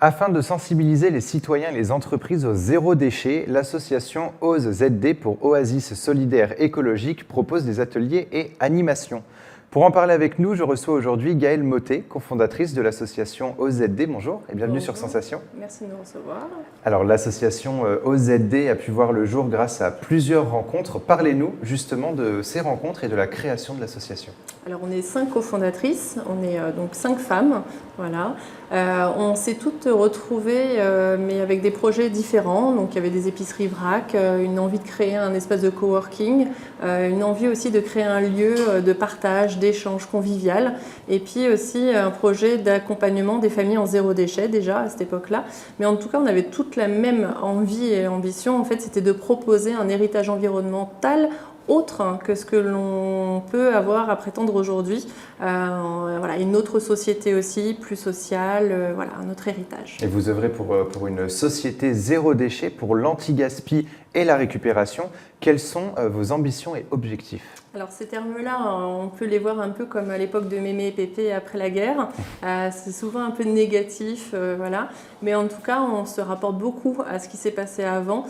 Afin de sensibiliser les citoyens et les entreprises au zéro déchet, l'association OSE ZD pour Oasis solidaire écologique propose des ateliers et animations. Pour en parler avec nous, je reçois aujourd'hui Gaëlle Mottet, cofondatrice de l'association OZD. Bonjour et bienvenue sur Sensation. Merci de nous recevoir. Alors l'association OZD a pu voir le jour grâce à plusieurs rencontres. Parlez-nous justement de ces rencontres et de la création de l'association. Alors on est 5 cofondatrices, on est donc 5 femmes, voilà. On s'est toutes retrouvées mais avec des projets différents. Donc il y avait des épiceries vrac, une envie de créer un espace de coworking, une envie aussi de créer un lieu de partage, d'échange convivial, et puis aussi un projet d'accompagnement des familles en zéro déchet déjà à cette époque-là. Mais en tout cas on avait toute la même envie et ambition, en fait c'était de proposer un héritage environnemental autre que ce que l'on peut avoir à prétendre aujourd'hui. Voilà, une autre société aussi, plus sociale, voilà, un autre héritage. Et vous œuvrez pour une société zéro déchet, pour l'anti-gaspi et la récupération. Quelles sont vos ambitions et objectifs ? Alors ces termes-là, on peut les voir un peu comme à l'époque de Mémé et Pépé après la guerre. C'est souvent un peu négatif, voilà. Mais en tout cas, on se rapporte beaucoup à ce qui s'est passé avant.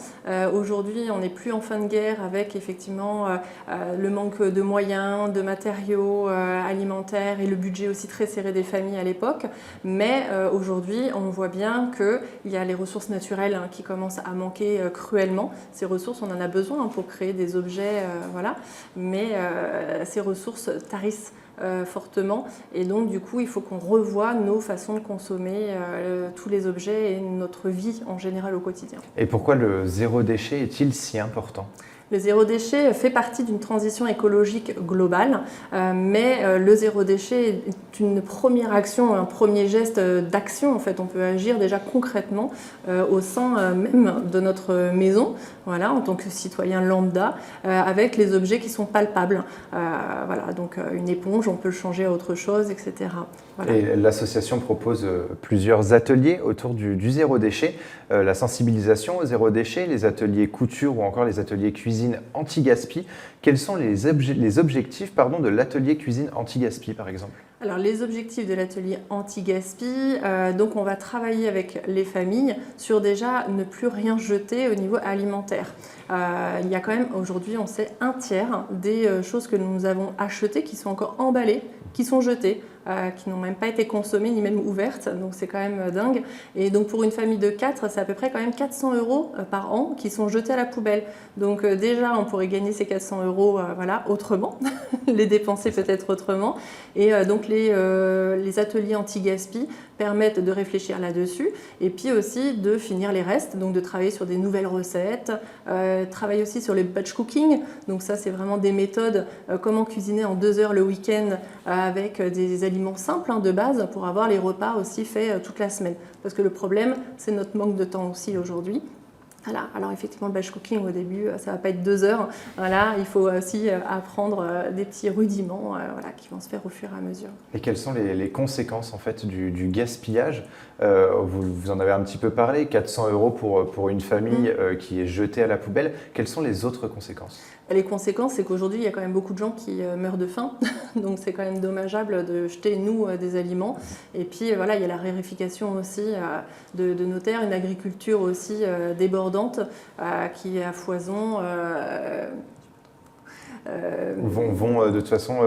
Aujourd'hui, on n'est plus en fin de guerre avec effectivement le manque de moyens, de matériaux alimentaires et le budget aussi très serré des familles à l'époque. Mais aujourd'hui, on voit bien qu'il y a les ressources naturelles qui commencent à manquer cruellement. Ces ressources, on en a besoin pour créer des objets, voilà. Mais ces ressources tarissent fortement et donc du coup il faut qu'on revoie nos façons de consommer tous les objets et notre vie en général au quotidien. Et pourquoi le zéro déchet est-il si important ? Le zéro déchet fait partie d'une transition écologique globale, mais le zéro déchet est une première action, un premier geste d'action. En fait, on peut agir déjà concrètement au sein même de notre maison, voilà, en tant que citoyen lambda, avec les objets qui sont palpables. Voilà, donc une éponge, on peut le changer à autre chose, etc. Voilà. Et l'association propose plusieurs ateliers autour du zéro déchet, la sensibilisation au zéro déchet, les ateliers couture ou encore les ateliers cuisine anti-gaspi. Quels sont les objectifs de l'atelier cuisine anti-gaspi par exemple ? Alors les objectifs de l'atelier anti-gaspi, donc on va travailler avec les familles sur déjà ne plus rien jeter au niveau alimentaire. Il y a quand même aujourd'hui, on sait, un tiers des choses que nous avons achetées qui sont encore emballées, qui sont jetées, qui n'ont même pas été consommées ni même ouvertes, donc c'est quand même dingue. Et donc pour une famille de 4, c'est à peu près quand même 400 € par an qui sont jetés à la poubelle. Donc déjà, on pourrait gagner ces 400 € voilà, autrement, les dépenser peut-être autrement. Et donc les ateliers anti-gaspi permettent de réfléchir là-dessus et puis aussi de finir les restes, donc de travailler sur des nouvelles recettes, travailler aussi sur le batch cooking. Donc ça, c'est vraiment des méthodes, comment cuisiner en 2 heures le week-end avec des aliments simples de base pour avoir les repas aussi faits toute la semaine. Parce que le problème, c'est notre manque de temps aussi aujourd'hui. Voilà. Alors effectivement, le batch cooking au début, ça ne va pas être 2 heures. Voilà. Il faut aussi apprendre des petits rudiments voilà, qui vont se faire au fur et à mesure. Et quelles sont les conséquences en fait du gaspillage ? Vous en avez un petit peu parlé, 400 € pour une famille qui est jetée à la poubelle. Quelles sont les autres conséquences ? Les conséquences, c'est qu'aujourd'hui, il y a quand même beaucoup de gens qui meurent de faim. Donc, c'est quand même dommageable de jeter, nous, des aliments. Et puis, voilà, il y a la raréfaction aussi de nos terres, une agriculture aussi débordante qui est à foison. Vont de toute façon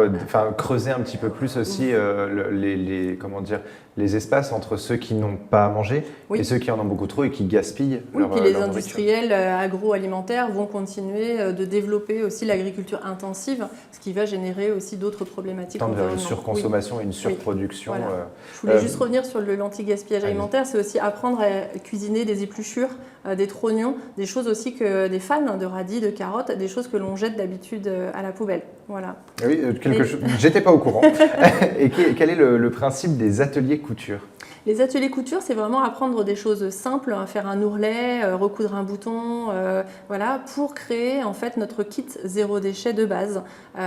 creuser un petit peu plus aussi les espaces entre ceux qui n'ont pas à manger et ceux qui en ont beaucoup trop et qui gaspillent leur puis les leur industriels agroalimentaires vont continuer de développer aussi l'agriculture intensive, ce qui va générer aussi d'autres problématiques. Une surconsommation et une surproduction. Voilà. Je voulais juste revenir sur l'anti-gaspillage alimentaire, c'est aussi apprendre à cuisiner des épluchures, des trognons, des choses aussi que des fans de radis, de carottes, des choses que l'on jette d'habitude à la poubelle. Voilà. Oui, j'étais pas au courant. Et quel est le principe des ateliers couture ? Les ateliers couture, c'est vraiment apprendre des choses simples, faire un ourlet, recoudre un bouton, voilà, pour créer en fait notre kit zéro déchet de base.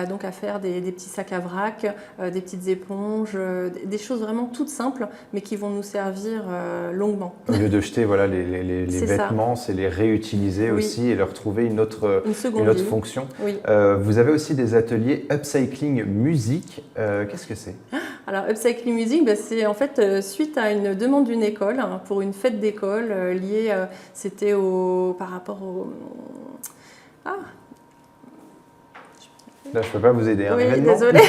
Donc à faire des petits sacs à vrac, des petites éponges, des choses vraiment toutes simples, mais qui vont nous servir longuement. Au lieu de jeter voilà, les vêtements, c'est les réutiliser aussi et leur trouver une autre fonction. Oui. Vous avez aussi des ateliers upcycling musique. Qu'est-ce que c'est ? Alors, Upcycling Music, c'est en fait suite à une demande d'une école pour une fête d'école liée, c'était par rapport au... Ah, là, je ne peux pas vous aider. Un oui, événement. désolée.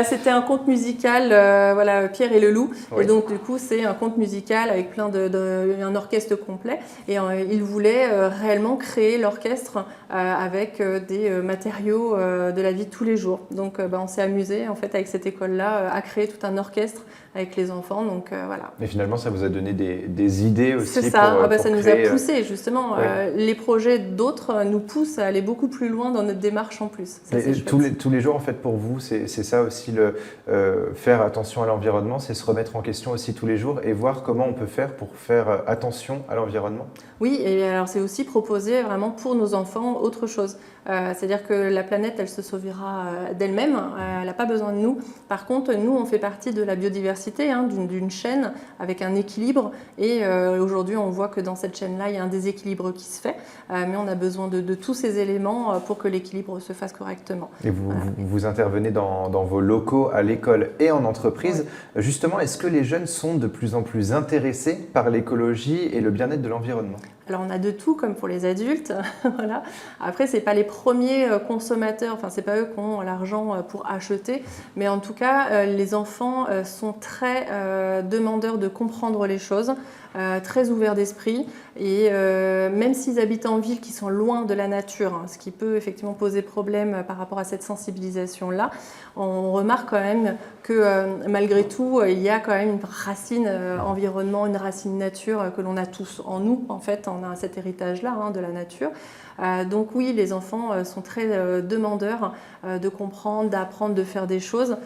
C'était un conte musical, voilà, Pierre et le loup. Oui. Et donc, du coup, c'est un conte musical avec un orchestre complet. Et il voulait réellement créer l'orchestre avec des matériaux de la vie de tous les jours. Donc, on s'est amusé, en fait, avec cette école-là, à créer tout un orchestre avec les enfants. Donc, voilà. Et finalement, ça vous a donné des idées aussi. C'est ça, pour ça nous créer, a poussé, justement. Ouais. Les projets d'autres nous poussent à aller beaucoup plus loin dans notre démarche en plus. Ça, tous les jours, en fait, pour vous, c'est ça aussi, faire attention à l'environnement, c'est se remettre en question aussi tous les jours et voir comment on peut faire pour faire attention à l'environnement. Oui, et alors c'est aussi proposer vraiment pour nos enfants autre chose. C'est-à-dire que la planète, elle se sauvera d'elle-même, elle n'a pas besoin de nous. Par contre, nous, on fait partie de la biodiversité, d'une chaîne avec un équilibre. Et aujourd'hui, on voit que dans cette chaîne-là, il y a un déséquilibre qui se fait. Mais on a besoin de tous ces éléments pour que l'équilibre se fasse correctement. Et vous intervenez dans vos locaux, à l'école et en entreprise. Oui. Justement, est-ce que les jeunes sont de plus en plus intéressés par l'écologie et le bien-être de l'environnement ? Alors on a de tout comme pour les adultes, voilà. Après c'est pas les premiers consommateurs, enfin c'est pas eux qui ont l'argent pour acheter, mais en tout cas les enfants sont très demandeurs de comprendre les choses, très ouverts d'esprit et même s'ils habitent en ville qui sont loin de la nature, ce qui peut effectivement poser problème par rapport à cette sensibilisation-là, on remarque quand même que malgré tout il y a quand même une racine environnement, une racine nature que l'on a tous en nous en fait. On a cet héritage-là de la nature. Donc oui, les enfants sont très demandeurs de comprendre, d'apprendre, de faire des choses.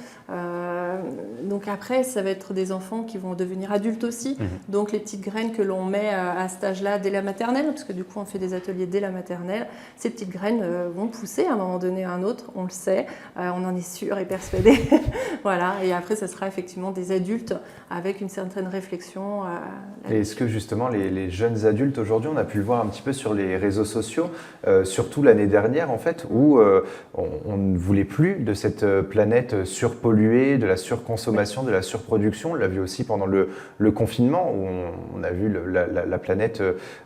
Donc après, ça va être des enfants qui vont devenir adultes aussi. Donc les petites graines que l'on met à cet âge-là dès la maternelle, parce que du coup on fait des ateliers dès la maternelle, ces petites graines vont pousser à un moment donné à un autre, on le sait, on en est sûr et persuadé. Voilà. Et après, ça sera effectivement des adultes avec une certaine réflexion. Et est-ce que justement les jeunes adultes aujourd'hui, on a pu le voir un petit peu sur les réseaux sociaux, surtout l'année dernière en fait, où on ne voulait plus de cette planète surpolluée, de la surconsommation, de la surproduction. On l'a vu aussi pendant le confinement où on a vu la planète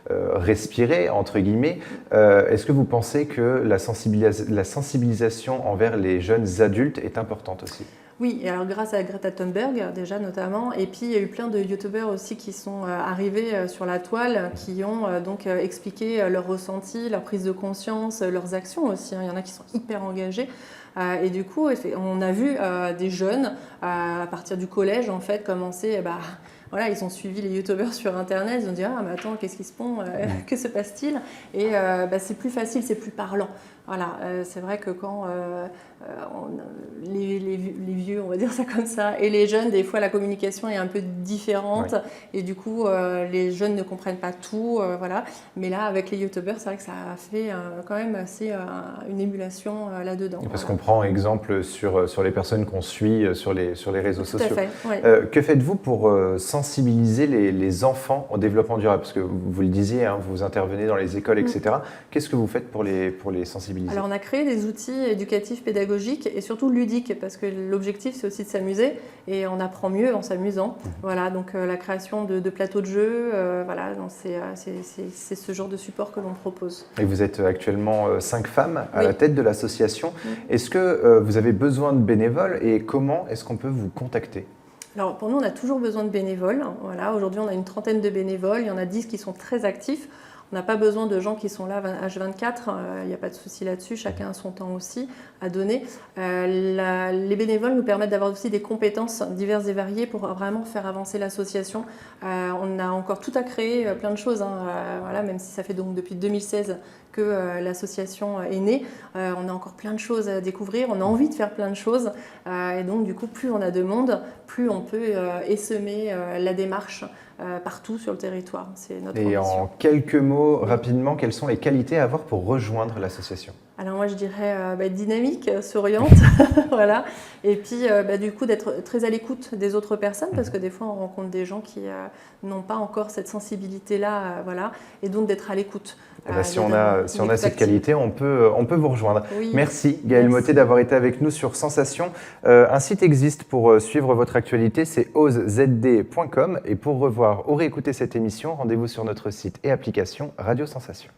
respirer, entre guillemets. Est-ce que vous pensez que la sensibilisation envers les jeunes adultes est importante aussi ? Oui, alors grâce à Greta Thunberg déjà notamment, et puis il y a eu plein de youtubeurs aussi qui sont arrivés sur la toile, qui ont donc expliqué leurs ressentis, leur prise de conscience, leurs actions aussi. Il y en a qui sont hyper engagés. Et du coup, on a vu des jeunes à partir du collège en fait commencer. Voilà, ils ont suivi les youtubeurs sur internet, ils ont dit ah mais attends, qu'est-ce qui se passe, que se passe-t-il? Et c'est plus facile, c'est plus parlant. Voilà, c'est vrai que quand les vieux, on va dire ça comme ça, et les jeunes, des fois la communication est un peu différente, et du coup les jeunes ne comprennent pas tout, voilà. Mais là, avec les youtubeurs, c'est vrai que ça a fait quand même assez une émulation là-dedans. Parce qu'on prend exemple sur les personnes qu'on suit sur les réseaux sociaux. Tout à fait, oui. Que faites-vous pour sensibiliser les enfants au développement durable? Parce que vous le disiez, vous intervenez dans les écoles, etc. Qu'est-ce que vous faites pour les sensibiliser? Alors on a créé des outils éducatifs, pédagogiques et surtout ludiques parce que l'objectif c'est aussi de s'amuser et on apprend mieux en s'amusant. Voilà, donc la création de plateaux de jeux, voilà, c'est ce genre de support que l'on propose. Et vous êtes actuellement 5 femmes à la tête de l'association. Est-ce que vous avez besoin de bénévoles et comment est-ce qu'on peut vous contacter? Alors pour nous, on a toujours besoin de bénévoles. Voilà, aujourd'hui, on a une trentaine de bénévoles. Il y en a 10 qui sont très actifs. On n'a pas besoin de gens qui sont là H24, il n'y a pas de souci là-dessus, chacun a son temps aussi à donner. Les bénévoles nous permettent d'avoir aussi des compétences diverses et variées pour vraiment faire avancer l'association. On a encore tout à créer, plein de choses, voilà, même si ça fait donc depuis 2016 que l'association est née. On a encore plein de choses à découvrir, on a envie de faire plein de choses. Et donc du coup, plus on a de monde, plus on peut essaimer la démarche partout sur le territoire. C'est notre ambition. En quelques mots, rapidement, quelles sont les qualités à avoir pour rejoindre l'association? Alors moi je dirais dynamique, souriante, voilà. Et puis du coup d'être très à l'écoute des autres personnes parce que des fois on rencontre des gens qui n'ont pas encore cette sensibilité-là, voilà. Et donc d'être à l'écoute. Si on a cette qualité, on peut vous rejoindre. Oui. Merci Gaëlle Mottet d'avoir été avec nous sur Sensation. Un site existe pour suivre votre actualité, c'est osezd.com. Et pour revoir ou réécouter cette émission, rendez-vous sur notre site et application Radio Sensation.